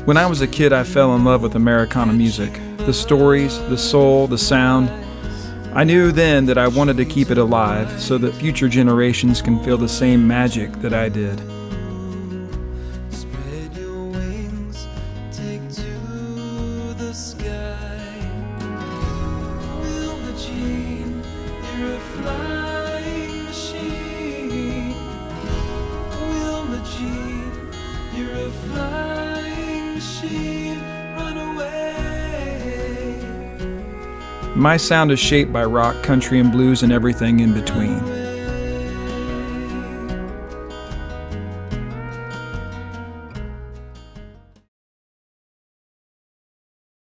When I was a kid, I fell in love with Americana music. The stories, the soul, the sound. I knew then that I wanted to keep it alive so that future generations can feel the same magic that I did. Spread your wings, take to the sky. Wilma Jean, you're a flying machine. Wilma Jean, you're a flying machine. Run away. My sound is shaped by rock, country, and blues and everything in between.